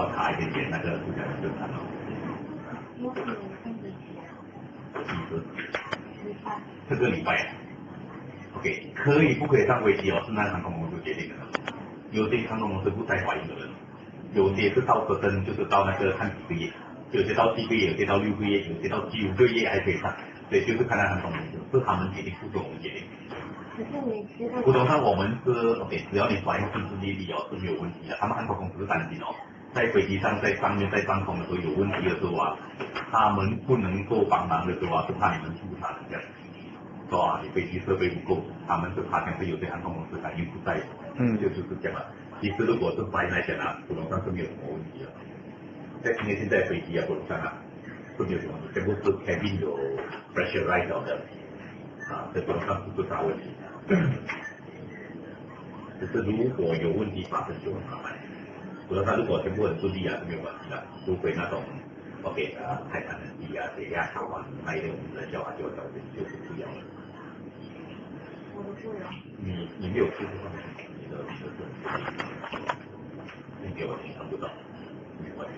话卡一点点，那个是比较正常哦。这个礼拜，OK， 可以不可以上飞机哦？是那航空公司决定的。有些航空公司不再怀孕的人，有些是到就是到那个看几个月，有些到7个月，有些到6个月，有些到9个月还可以上，所以就是看那航空公司，是他们决定，不是我们决定。可是你知道，普通上我们是 OK， 只要你怀孕顺顺利利哦是没有问题的。他们航空公司是担心哦，在飞机上在上面在上空的时候有问题的时候啊，他们不能够帮忙的时候啊，是怕你们出他们这样。说啊，你飞机设备不够，他们是怕像是有些航空公司感应不在，就是这样了。其实如果是白来讲啊，普通上是没有什么问题的。因为现在飞机啊，普通上啊是没有什么问题，全部是 cabin 有 pressurize 的啊，在普通上是不大问题。只是如果有问题发生就很麻烦。普通上如果全部很顺利啊是没有问题的，除非那种 OK 太惨的机啊、血压高啊，那一类我们的叫法就就是不要了。我的会啊。你没有试过你的你给我看不到，没关系。